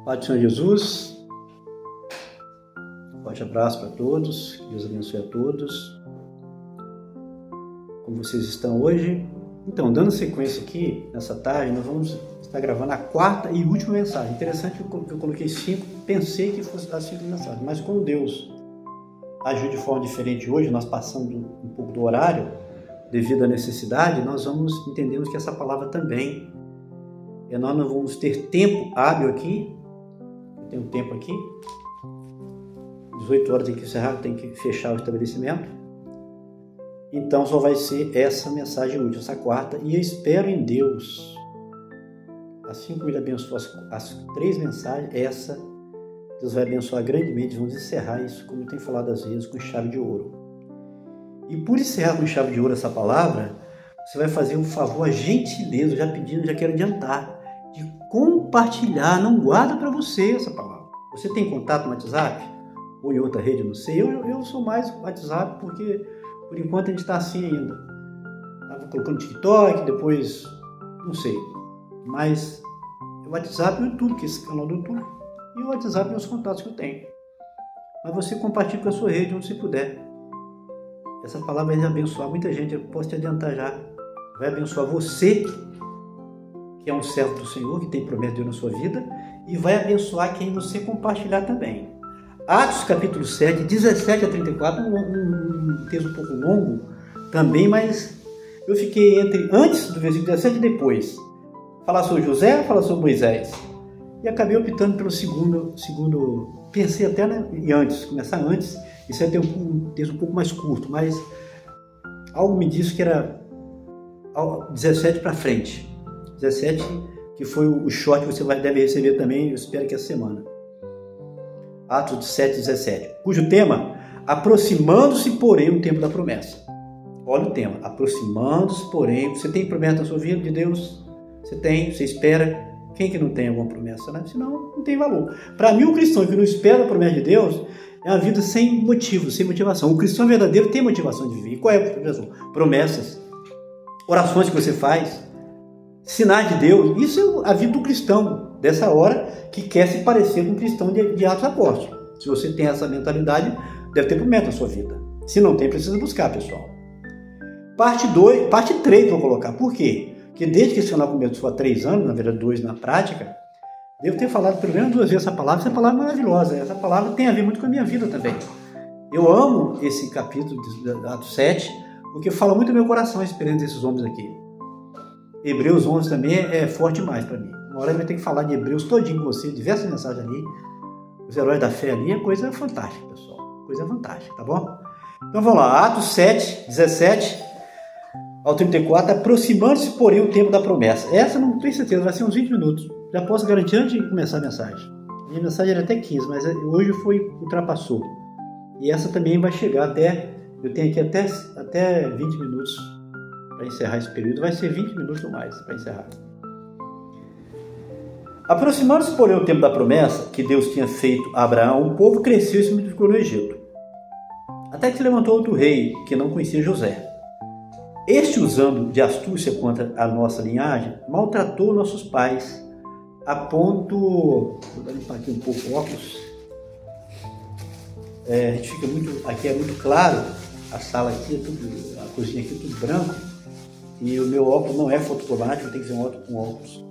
Pai do Senhor Jesus, forte abraço para todos, que Deus abençoe a todos. Como vocês estão hoje? Então, dando sequência aqui, nessa tarde, nós vamos estar gravando a quarta e última mensagem. Interessante que eu coloquei 5, pensei que fosse dar 5 mensagens, mas como Deus agiu de forma diferente hoje, nós passamos um pouco do horário, devido à necessidade, nós entendemos que essa palavra também, nós não vamos ter tempo hábil aqui. Eu tenho tempo aqui, 18 horas tem que encerrar, tem que fechar o estabelecimento. Então só vai ser essa mensagem útil, essa quarta, e eu espero em Deus, assim como Ele abençoou as 3 mensagens, essa Deus vai abençoar grandemente. Vamos encerrar isso, como eu tenho falado às vezes, com chave de ouro. E por encerrar com chave de ouro essa palavra, você vai fazer um favor, a gentileza, já pedindo, já quero adiantar, de compartilhar, não guarda para você essa palavra. Você tem contato no WhatsApp? Ou em outra rede, não sei. Eu sou mais WhatsApp porque, por enquanto, a gente está assim ainda. Estava colocando TikTok, depois, não sei. Mas o WhatsApp e o YouTube, que é esse canal do YouTube, e o WhatsApp e os contatos que eu tenho. Mas você compartilha com a sua rede, onde você puder. Essa palavra vai abençoar muita gente, eu posso te adiantar já. Vai abençoar você, que é um servo do Senhor, que tem promessa de Deus na sua vida, e vai abençoar quem você compartilhar também. Atos capítulo 7, 17 a 34, um texto um pouco longo também, mas eu fiquei antes do versículo 17 e depois. Falar sobre José, falar sobre Moisés. E acabei optando pelo segundo, pensei até começar antes, isso ia ter um texto um pouco mais curto, mas algo me disse que era 17 para frente. 17, que foi o short que você deve receber também, eu espero que essa semana. Atos 7, 17, cujo tema, aproximando-se, porém, o tempo da promessa. Olha o tema, aproximando-se, porém, você tem promessa na sua vida de Deus? Você tem, você espera? Quem que não tem alguma promessa, né? Senão, não tem valor. Para mim, o cristão que não espera a promessa de Deus é uma vida sem motivo, sem motivação. O cristão verdadeiro tem motivação de viver. E qual é a motivação? Promessas, orações que você faz, sinais de Deus. Isso é a vida do cristão, dessa hora, que quer se parecer com um cristão de Atos Apóstolos. Se você tem essa mentalidade, deve ter promessa na sua vida. Se não tem, precisa buscar, pessoal. Parte 3 vou colocar. Por quê? Porque desde que esse canal começou há 3 anos, na verdade 2 na prática, devo ter falado pelo menos 2 vezes essa palavra é maravilhosa. Essa palavra tem a ver muito com a minha vida também. Eu amo esse capítulo de Atos 7, porque fala muito do meu coração a experiência desses homens aqui. Hebreus 11 também é forte demais para mim. Uma hora eu vou ter que falar de Hebreus todinho com você, diversas mensagens ali, os heróis da fé ali, é coisa fantástica, pessoal. Coisa fantástica, tá bom? Então vamos lá, Atos 7, 17 ao 34, aproximando-se, porém, o tempo da promessa. Essa não tenho certeza, vai ser uns 20 minutos. Já posso garantir antes de começar a mensagem. Minha mensagem era até 15, mas hoje ultrapassou. E essa também vai chegar eu tenho aqui até 20 minutos para encerrar esse período. Vai ser 20 minutos ou mais para encerrar. Aproximando-se, porém, o tempo da promessa que Deus tinha feito a Abraão, o povo cresceu e se multiplicou no Egito. Até que se levantou outro rei que não conhecia José. Este, usando de astúcia contra a nossa linhagem, maltratou nossos pais, a ponto... Vou limpar aqui um pouco o óculos. A gente fica aqui é muito claro, a sala aqui, a cozinha aqui é tudo branco, e o meu óculos não é fotocromático, tem que ser um óculos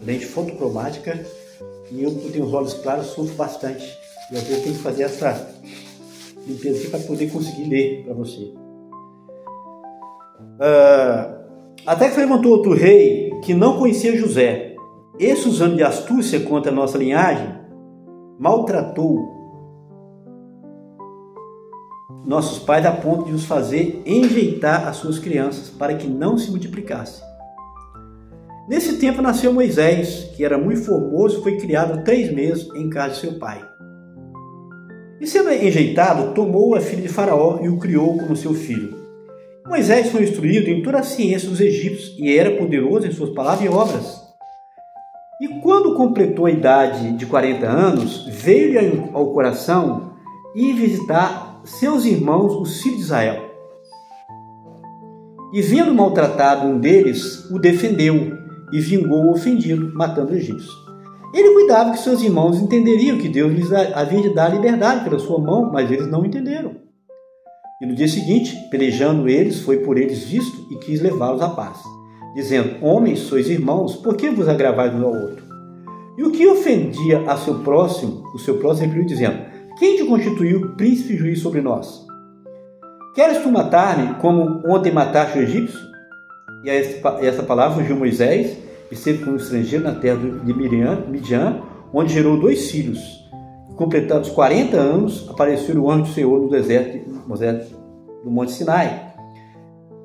lente fotocromática, e eu tenho os olhos claros, sofro bastante. E às vezes tem que fazer essa limpeza aqui para poder conseguir ler para você. Até que se levantou outro rei que não conhecia José. Esse, usando de astúcia contra a nossa linhagem, maltratou nossos pais a ponto de os fazer enjeitar as suas crianças para que não se multiplicassem. Nesse tempo nasceu Moisés, que era muito formoso e foi criado há 3 meses em casa de seu pai. E sendo enjeitado, tomou a filha de Faraó e o criou como seu filho. Moisés foi instruído em toda a ciência dos egípcios e era poderoso em suas palavras e obras. E quando completou a idade de 40 anos, veio-lhe ao coração ir visitar seus irmãos, os filhos de Israel. E vendo maltratado um deles, o defendeu e vingou o ofendido, matando o egípcio. Ele duvidava que seus irmãos entenderiam que Deus lhes havia de dar liberdade pela sua mão, mas eles não entenderam. E no dia seguinte, pelejando eles, foi por eles visto e quis levá-los à paz, dizendo: homens, sois irmãos, por que vos agravais um ao outro? E o que ofendia a seu próximo, o seu próximo repliu dizendo: quem te constituiu príncipe e juiz sobre nós? Queres tu matar-me como ontem mataste o egípcio? E essa palavra fugiu Moisés, e esteve como estrangeiro na terra de Midian, onde gerou 2 filhos. Completados 40 anos, apareceu o anjo do Senhor no deserto do Monte Sinai,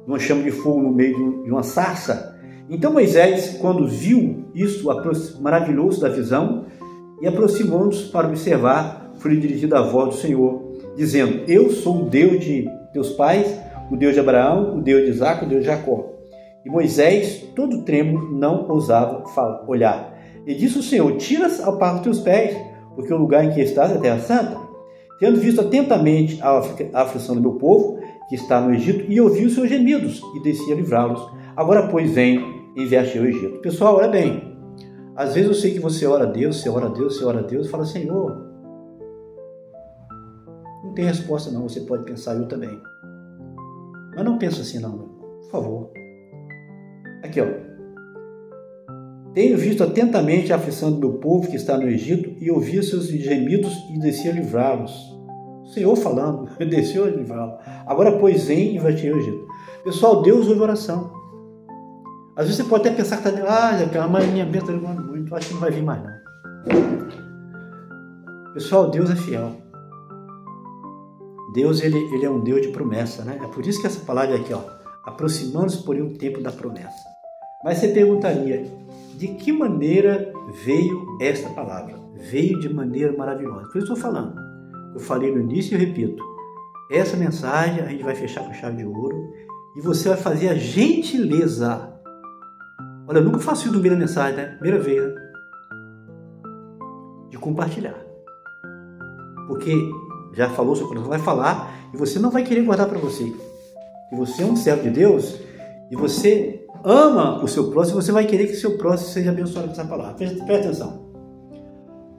numa chama de fogo no meio de uma sarça. Então Moisés, quando viu isso, maravilhou-se da visão e aproximou-nos para observar, foi dirigido a voz do Senhor, dizendo: eu sou o Deus de teus pais, o Deus de Abraão, o Deus de Isaque, o Deus de Jacó. E Moisés, todo trêmulo, não ousava olhar. E disse o Senhor: tiras ao par dos teus pés, porque o lugar em que estás é terra santa. Tendo visto atentamente a aflição do meu povo, que está no Egito, e ouvi os seus gemidos, e desci a livrá-los. Agora, pois, vem, enviar-te ao Egito. Pessoal, olha bem. Às vezes eu sei que você ora a Deus, você ora a Deus, você ora a Deus, e fala: Senhor, não tem resposta não, você pode pensar, eu também. Mas não pensa assim não, meu irmão, por favor. Aqui, ó. Tenho visto atentamente a aflição do meu povo que está no Egito e ouvi os seus gemidos e desci a livrá-los. O Senhor falando, desceu a livrá-los. Agora, pois, vem e vai-te ao Egito. Pessoal, Deus ouve oração. Às vezes você pode até pensar que está mas minha bênção está demorando muito, acho que não vai vir mais não. Pessoal, Deus é fiel. Deus, ele é um Deus de promessa, né? É por isso que essa palavra aqui, ó, aproximando-se porém o tempo da promessa. Mas você perguntaria, de que maneira veio esta palavra? Veio de maneira maravilhosa. Por isso eu estou falando. Eu falei no início e eu repito. Essa mensagem a gente vai fechar com chave de ouro e você vai fazer a gentileza. Olha, eu nunca faço isso no meio da mensagem, né? Primeira vez, né? De compartilhar. Porque já falou, seu coração vai falar e você não vai querer guardar para você. E você é um servo de Deus e você ama o seu próximo, você vai querer que o seu próximo seja abençoado com essa palavra. Presta atenção.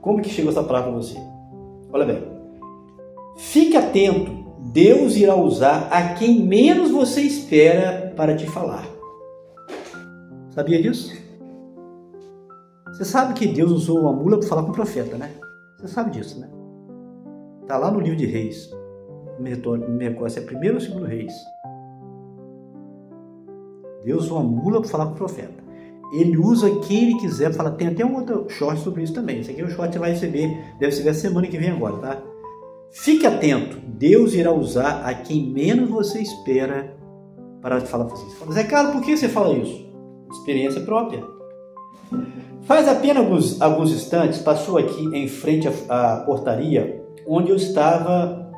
Como que chegou essa palavra para você? Olha bem. Fique atento. Deus irá usar a quem menos você espera para te falar. Sabia disso? Você sabe que Deus usou uma mula para falar com o profeta, né? Você sabe disso, né? Está lá no livro de Reis. Não me recordo se é primeiro ou segundo Reis. Deus usou uma mula para falar com o profeta. Ele usa quem ele quiser para falar. Tem até um outro short sobre isso também. Esse aqui é o short que você vai receber. Deve receber a semana que vem agora, tá? Fique atento. Deus irá usar a quem menos você espera para te falar para você. Você fala: Zé Carlos, por que você fala isso? Experiência própria. Faz apenas alguns instantes, passou aqui em frente à portaria onde eu estava,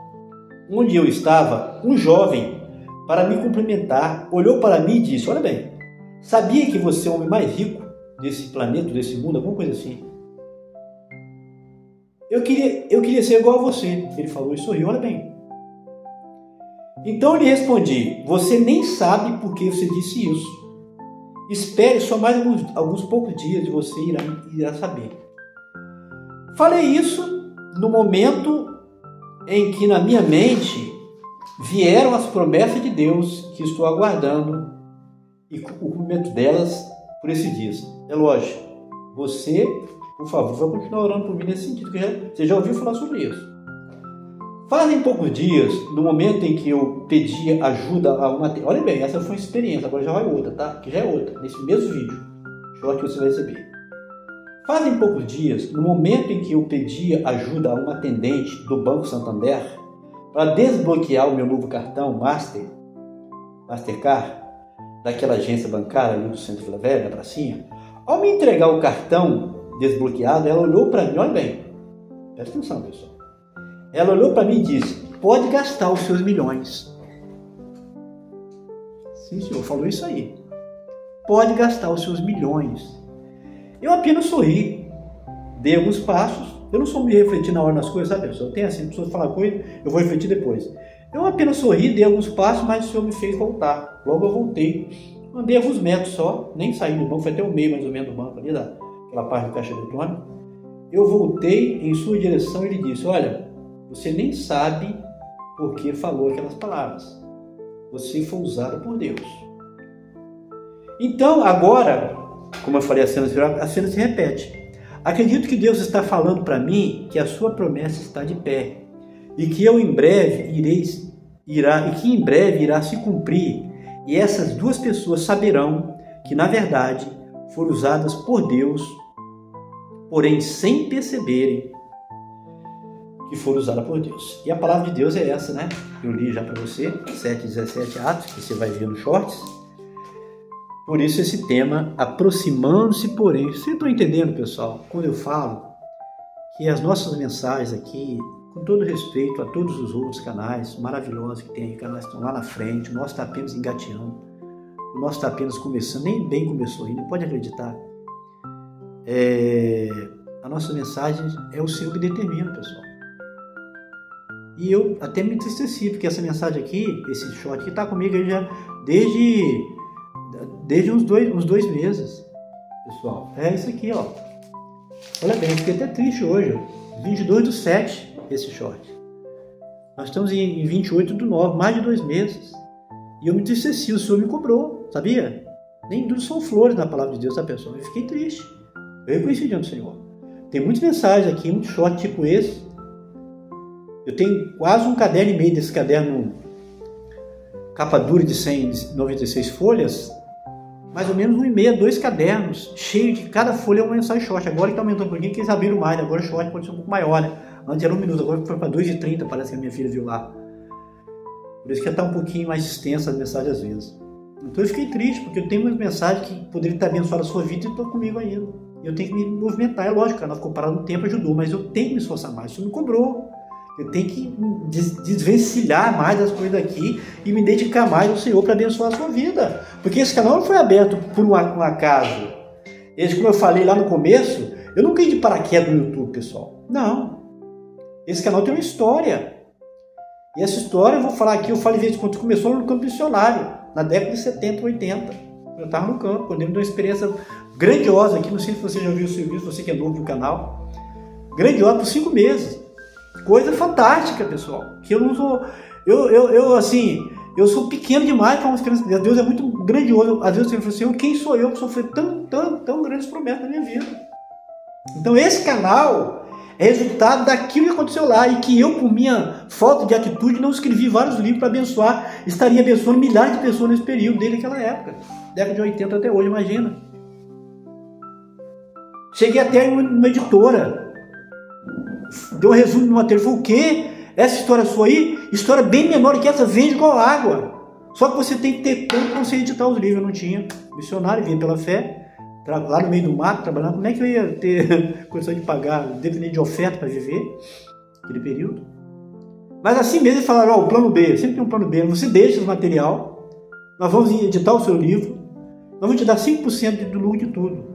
um jovem, para me cumprimentar, olhou para mim e disse: olha bem, sabia que você é o homem mais rico desse planeta, desse mundo, alguma coisa assim? Eu queria ser igual a você. Ele falou e sorriu, olha bem. Então eu lhe respondi: você nem sabe por que você disse isso. Espere só mais alguns poucos dias e você irá saber. Falei isso no momento em que na minha mente vieram as promessas de Deus que estou aguardando e o cumprimento delas por esses dias. É lógico, você, por favor, vai continuar orando por mim nesse sentido, que você já ouviu falar sobre isso. Fazem poucos dias, no momento em que eu pedi ajuda a uma... Olha bem, essa foi uma experiência, agora já vai outra, tá? Que já é outra, nesse mesmo vídeo, short que você vai receber. Fazem poucos dias, no momento em que eu pedi ajuda a uma atendente do Banco Santander para desbloquear o meu novo cartão Mastercard, daquela agência bancária ali do Centro Vila Velha, da pracinha, ao me entregar o cartão desbloqueado, ela olhou para mim, olha bem, presta atenção, pessoal. Ela olhou para mim e disse: pode gastar os seus milhões. Sim, senhor, falou isso aí. Pode gastar os seus milhões. Eu apenas sorri, dei alguns passos. Eu não sou me refletir na hora nas coisas, sabe, pessoal? Tem assim, a pessoa fala coisa, eu vou refletir depois. Eu apenas sorri, dei alguns passos, mas o senhor me fez voltar. Logo eu voltei. Andei alguns metros só, nem saí do banco, foi até o meio mais ou menos do banco ali, daquela parte do caixa eletrônico. eu voltei em sua direção e lhe disse: olha, você nem sabe por que falou aquelas palavras. Você foi usado por Deus. Então, agora, como eu falei, a cena se repete. Acredito que Deus está falando para mim que a sua promessa está de pé e que em breve irá se cumprir, e essas duas pessoas saberão que, na verdade, foram usadas por Deus, porém sem perceberem que foram usadas por Deus. E a palavra de Deus é essa, né? Eu li já para você, 7:17 Atos, que você vai ver no shorts. Por isso esse tema, aproximando-se, porém. Vocês estão entendendo, pessoal? Quando eu falo que as nossas mensagens aqui, com todo respeito a todos os outros canais maravilhosos que tem aí, canais que estão lá na frente, o nosso está apenas engateando, o nosso está apenas começando, nem bem começou ainda, pode acreditar. A nossa mensagem é o Senhor que determina, pessoal. E eu até me entristeci, porque essa mensagem aqui, esse short aqui, está comigo aí já desde uns dois meses, pessoal. É isso aqui, ó. Olha bem, eu fiquei até triste hoje, 22/7, esse short. Nós estamos em 28/9, mais de 2 meses. E eu me entristeci, o Senhor me cobrou, sabia? Nem tudo são flores na palavra de Deus, tá, pessoal? Eu fiquei triste. Eu reconheci diante do Senhor. Tem muitas mensagens aqui, muito short tipo esse. Eu tenho quase um caderno e meio desse caderno, capa dura de 196 folhas, mais ou menos 1,5 a 2 cadernos, cheio de cada folha uma mensagem short. Agora que está aumentando um pouquinho, que eles abriram mais, agora o short pode ser um pouco maior, né? Antes era 1 minuto, agora foi para 2,30, parece que a minha filha viu lá. Por isso que está um pouquinho mais extensa as mensagens às vezes. Então eu fiquei triste, porque eu tenho umas mensagens que poderiam estar abençoando a sua vida e estou comigo ainda. Eu tenho que me movimentar, é lógico, ela ficou parada no tempo, ajudou, mas eu tenho que me esforçar mais, isso me cobrou. Eu tenho que desvencilhar mais as coisas daqui e me dedicar mais ao Senhor para abençoar a sua vida. Porque esse canal não foi aberto por um acaso. Esse, como eu falei lá no começo, eu não caí de paraquedas no YouTube, pessoal. Não. Esse canal tem uma história. E essa história, eu vou falar aqui, eu falo de vez em quando, começou no campo missionário, na década de 70, 80. Eu estava no campo, quando eu me dei uma experiência grandiosa aqui, não sei se você já viu o serviço, você que é novo no canal. Grandiosa por 5 meses. Coisa fantástica, pessoal. Que eu não sou. Eu sou pequeno demais para umas crianças. Deus é muito grandioso. Às vezes eu falo assim, quem sou eu que sofri tão grandes promessas na minha vida? Então esse canal é resultado daquilo que aconteceu lá e que eu, por minha falta de atitude, não escrevi vários livros para abençoar. Estaria abençoando milhares de pessoas nesse período, desde aquela época. Década de 80 até hoje, imagina. Cheguei até em uma editora. Deu um resumo do material, falou: o quê? Essa história sua aí, história bem menor que essa, vende igual água. Só que você tem que ter tempo para você editar os livros. Eu não tinha. Missionário, vinha pela fé, lá no meio do mato, trabalhando. Como é que eu ia ter condição de pagar, depender de oferta para viver aquele período? Mas assim mesmo eles falaram: o plano B, sempre tem um plano B. Você deixa o material, nós vamos editar o seu livro, nós vamos te dar 5% do lucro de tudo.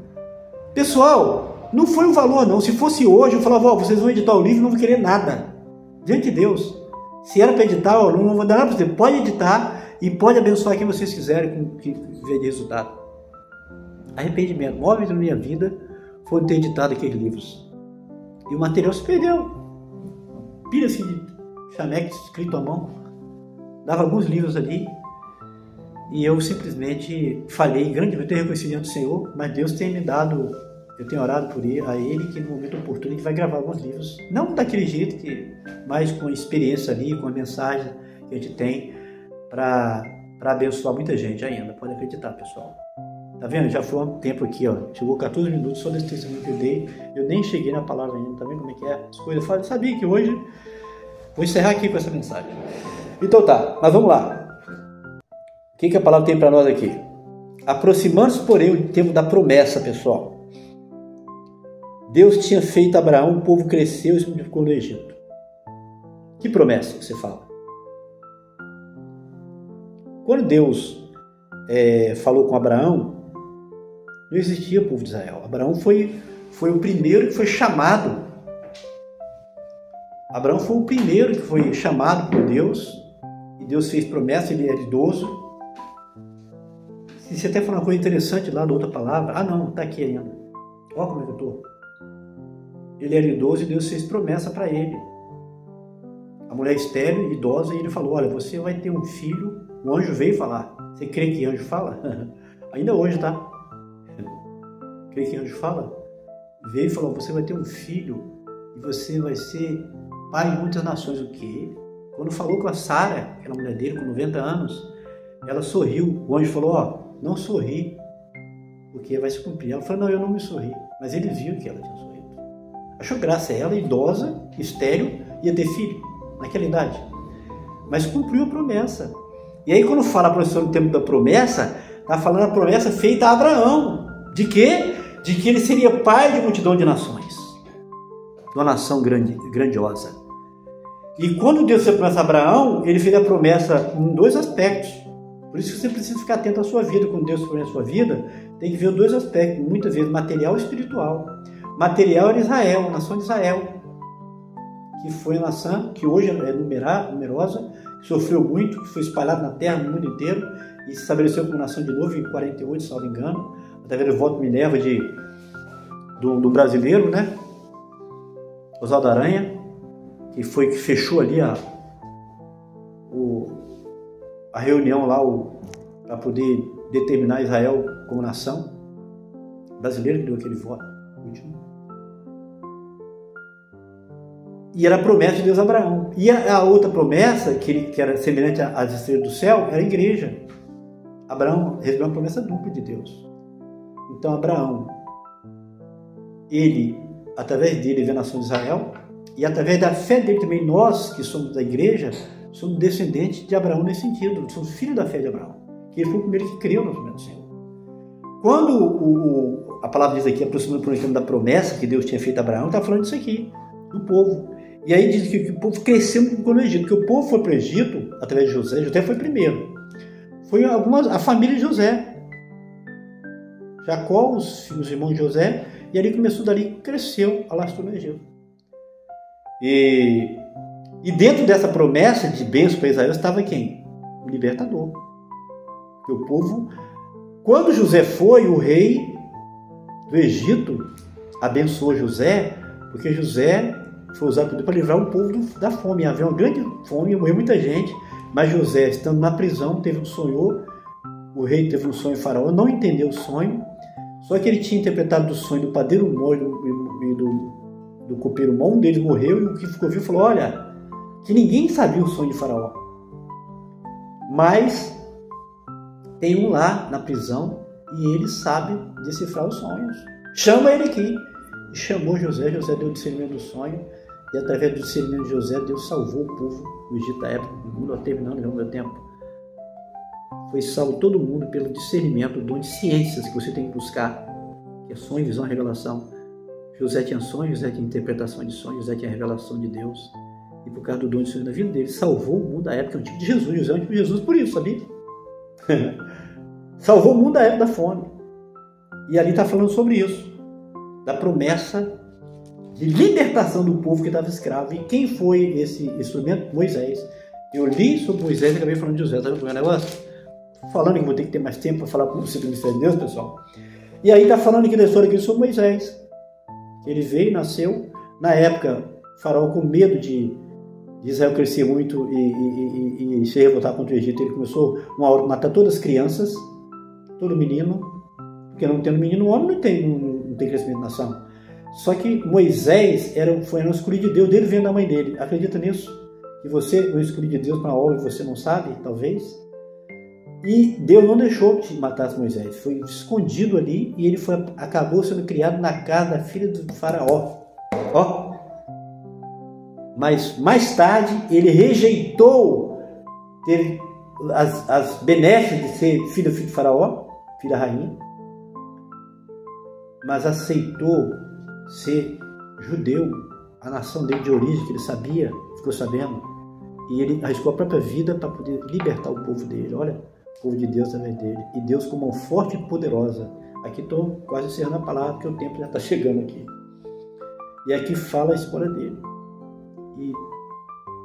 Pessoal, não foi um valor não. Se fosse hoje, eu falava: vocês vão editar o livro e não vão querer nada. Diante de Deus. Se era para editar, eu não vou dar nada para você. Pode editar e pode abençoar quem vocês quiserem com que veja de resultado. Arrependimento. 9 vezes na minha vida foram ter editado aqueles livros. E o material se perdeu. Pilha assim de chameque escrito à mão. Dava alguns livros ali. E eu simplesmente falhei grandemente. Eu reconheci diante do Senhor, mas Deus tem me dado. Eu tenho orado por ele, a ele, que no momento oportuno a gente vai gravar alguns livros. Não daquele jeito, mas com a experiência ali, com a mensagem que a gente tem para abençoar muita gente ainda. Pode acreditar, pessoal. Tá vendo? Já foi um tempo aqui, ó. Chegou 14 minutos só desse testemunho que eu dei. Eu nem cheguei na palavra ainda. Tá vendo como é que é? As coisas. Eu sabia que hoje... Vou encerrar aqui com essa mensagem. Então tá, mas vamos lá. O que a palavra tem para nós aqui? Aproximando-se, porém, o tempo da promessa, pessoal. Deus tinha feito a Abraão, o povo cresceu e se multiplicou no Egito. Que promessa que você fala? Quando Deus falou com Abraão, não existia o povo de Israel. Abraão foi o primeiro que foi chamado. Abraão foi o primeiro que foi chamado por Deus. E Deus fez promessa, ele era idoso. Se você até falou uma coisa interessante lá da outra palavra. Ah não, está aqui ainda. Olha como é que eu estou. ele era idoso e Deus fez promessa para ele. A mulher estéril, idosa, e ele falou, olha, você vai ter um filho. O anjo veio falar. Você crê que anjo fala? Ainda hoje, tá? Crê que anjo fala? Veio e falou, você vai ter um filho e você vai ser pai de muitas nações. O quê? Quando falou com a Sara, aquela mulher dele, com 90 anos, ela sorriu. O anjo falou, ó, não sorri, porque vai se cumprir. Ela falou, não, eu não me sorri. Mas ele viu que ela tinha sorrido. Achou graça, ela, idosa, estéril, ia ter filho, naquela idade. Mas cumpriu a promessa. E aí quando fala a professora no tempo da promessa, está falando a promessa feita a Abraão. De quê? De que ele seria pai de multidão de nações. De uma nação grandiosa. E quando Deus fez a promessa a Abraão, ele fez a promessa em dois aspectos. Por isso que você precisa ficar atento à sua vida. Quando Deus promete a sua vida, tem que ver dois aspectos, muitas vezes material e espiritual. Material era Israel, a nação de Israel, que foi a nação que hoje é numerosa, que sofreu muito, que foi espalhada na terra, no mundo inteiro, e se estabeleceu como nação de novo em 48, salvo engano, através do voto Minerva do brasileiro, né? Oswaldo Aranha, que foi que fechou ali a reunião lá para poder determinar Israel como nação. O brasileiro que deu aquele voto último. E era a promessa de Deus a Abraão. E a outra promessa, que era semelhante às estrelas do céu, era a igreja. Abraão recebeu uma promessa dupla de Deus. Então Abraão, ele, através dele, vê a nação de Israel, e através da fé dele também, nós que somos da igreja, somos descendentes de Abraão nesse sentido, somos filhos da fé de Abraão, que ele foi o primeiro que creu no nome do Senhor. Quando a palavra diz aqui, aproximando por exemplo da promessa que Deus tinha feito a Abraão, está falando disso aqui, do povo. E aí diz que o povo cresceu no Egito, porque o povo foi para o Egito, através de José. José foi primeiro. Foi a família de José. Jacó, os irmãos de José, e ali começou dali, cresceu, alastrou no Egito. E dentro dessa promessa de bênção para Israel estava quem? O libertador. Porque o povo, quando José foi, o rei do Egito abençoou José, porque José foi usado para livrar o povo da fome. Havia uma grande fome, morreu muita gente, mas José, estando na prisão, teve um sonho. O rei teve um sonho, Faraó não entendeu o sonho, só que ele tinha interpretado do sonho do padeiro mó e do copeiro mó. Um deles morreu, e o que ficou vivo falou, olha, que ninguém sabia o sonho de Faraó, mas tem um lá na prisão e ele sabe decifrar os sonhos. Chama ele aqui. E chamou José. José deu o discernimento do sonho, e através do discernimento de José, Deus salvou o povo do Egito da época, do mundo terminando no meu tempo. Foi salvo todo mundo pelo discernimento, o dom de ciências que você tem que buscar, que é sonho, visão e revelação. José tinha sonho, José tinha interpretação de sonhos, José tinha revelação de Deus, e por causa do dom de sonho na vida dele, salvou o mundo da época, é um tipo de Jesus. José é um tipo de Jesus por isso, sabia? Salvou o mundo da época da fome. E ali está falando sobre isso, da promessa de libertação do povo que estava escravo. E quem foi esse instrumento? Moisés. Eu li sobre Moisés e acabei falando de José. Está vendo o meu negócio? Falando que vou ter que ter mais tempo para falar com você do mistério de Deus, pessoal. E aí está falando aqui da história aqui sobre Moisés. Ele veio, nasceu. Na época, Faraó, com medo de Israel crescer muito e se revoltar contra o Egito, ele começou uma hora a matar todas as crianças, todo menino, porque não tendo menino, o homem não tem crescimento na nação. Só que Moisés foi um escolhido de Deus, dele vendo a mãe dele. Acredita nisso? Que você é um escolhido de Deus para uma obra que você não sabe, talvez? E Deus não deixou que matasse Moisés. Foi escondido ali e ele acabou sendo criado na casa da filha do faraó. Ó. Mas mais tarde ele rejeitou ter as benesses de ser filho do faraó, filho da rainha, mas aceitou ser judeu, a nação dele de origem, que ele sabia, ficou sabendo, e ele arriscou a própria vida para poder libertar o povo dele. Olha, o povo de Deus através dele, e Deus com mão forte e poderosa. Aqui estou quase encerrando a palavra, porque o tempo já está chegando aqui. E aqui fala a história dele. E,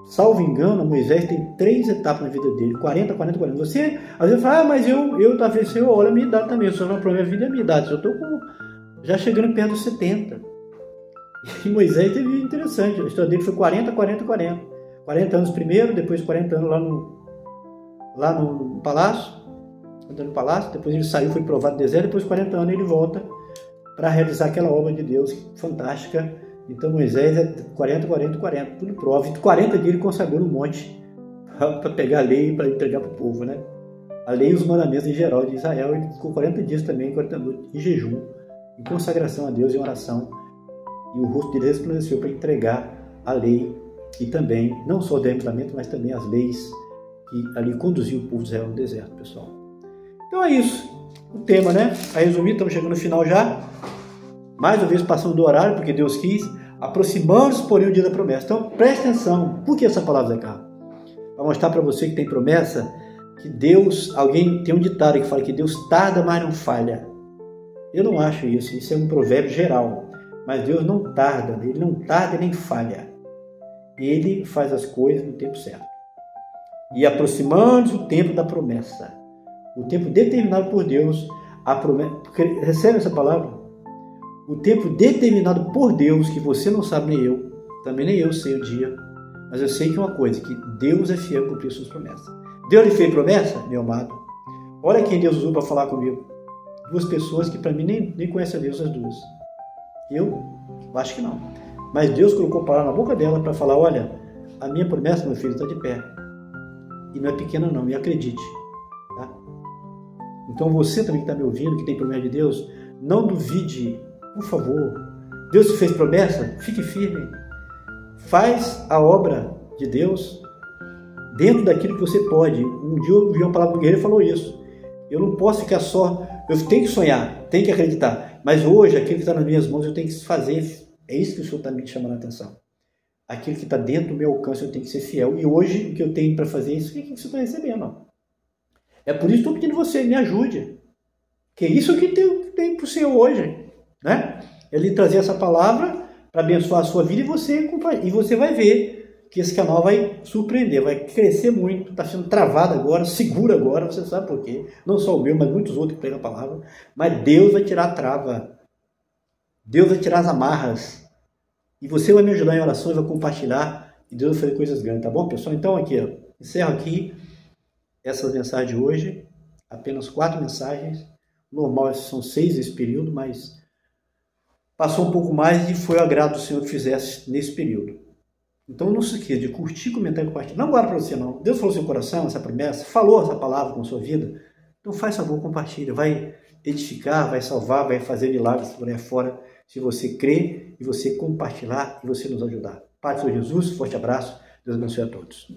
salvo engano, Moisés tem 3 etapas na vida dele, 40. Você, às vezes, fala, mas eu talvez, Senhor, olha a minha idade também, o Senhor não promete a vida é a minha idade, eu estou já chegando perto dos 70. E Moisés teve interessante, a história dele foi 40, 40, 40. 40 anos primeiro, depois 40 anos lá no palácio, depois ele saiu, foi provado no deserto, depois 40 anos ele volta para realizar aquela obra de Deus fantástica. Então Moisés é 40, 40, 40, tudo prova. E 40 dias ele consagrou no monte para pegar a lei e para entregar para o povo, né? A lei e os mandamentos em geral de Israel. Ele ficou 40 dias também, 40 noites em jejum, em consagração a Deus, em oração. E o rosto dele resplandeceu para entregar a lei e também, não só o mandamento, mas também as leis que ali conduziam o povo de Israel no deserto, pessoal. Então é isso, o tema, né? A resumir, estamos chegando no final já. Mais uma vez passando do horário, porque Deus quis, aproximando-se, porém, o dia da promessa. Então, preste atenção. Por que essa palavra, Zé Carlos? Para mostrar para você que tem promessa, que Deus, alguém tem um ditado que fala que Deus tarda, mas não falha. Eu não acho isso. Isso é um provérbio geral. Mas Deus não tarda. Ele não tarda nem falha. Ele faz as coisas no tempo certo. E aproximando-se o tempo da promessa. O tempo determinado por Deus. A promessa, recebe essa palavra? O tempo determinado por Deus, que você não sabe, nem eu, também nem eu sei o dia, mas eu sei que uma coisa, que Deus é fiel a cumprir suas promessas. Deus lhe fez promessa, meu amado? Olha quem Deus usou para falar comigo. Duas pessoas que para mim nem conhecem a Deus, as duas. Eu acho que não. Mas Deus colocou a palavra na boca dela para falar, olha, a minha promessa, meu filho, está de pé. E não é pequena não, e acredite. Tá? Então você também que está me ouvindo, que tem promessa de Deus, não duvide. Por favor, Deus te fez promessa? Fique firme. Faz a obra de Deus dentro daquilo que você pode. Um dia eu ouvi uma palavra do guerreiro e falou isso. Eu não posso ficar só, eu tenho que sonhar, tenho que acreditar. Mas hoje, aquilo que está nas minhas mãos, eu tenho que fazer. É isso que o Senhor está me chamando a atenção. Aquilo que está dentro do meu alcance, eu tenho que ser fiel. E hoje, o que eu tenho para fazer é isso que você está recebendo. É por isso que estou pedindo você, me ajude. Que é isso que tem para o Senhor hoje. Né? Ele trazer essa palavra para abençoar a sua vida e você vai ver que esse canal vai surpreender, vai crescer muito, está sendo travado agora, seguro agora, você sabe por quê. Não só o meu, mas muitos outros que pegam a palavra. Mas Deus vai tirar a trava. Deus vai tirar as amarras. E você vai me ajudar em orações, vai compartilhar e Deus vai fazer coisas grandes, tá bom, pessoal? Então aqui, ó, encerro aqui essas mensagens de hoje. Apenas 4 mensagens. Normal são 6 nesse período, mas passou um pouco mais e foi o agrado do Senhor que fizesse nesse período. Então não se esqueça de curtir, comentar e compartilhar. Não guarda para você não. Deus falou no seu coração, essa promessa, falou essa palavra com a sua vida. Então faz favor, compartilha. Vai edificar, vai salvar, vai fazer milagres por aí fora. Se você crer e você compartilhar e você nos ajudar. Pai do Senhor Jesus, forte abraço. Deus abençoe a todos.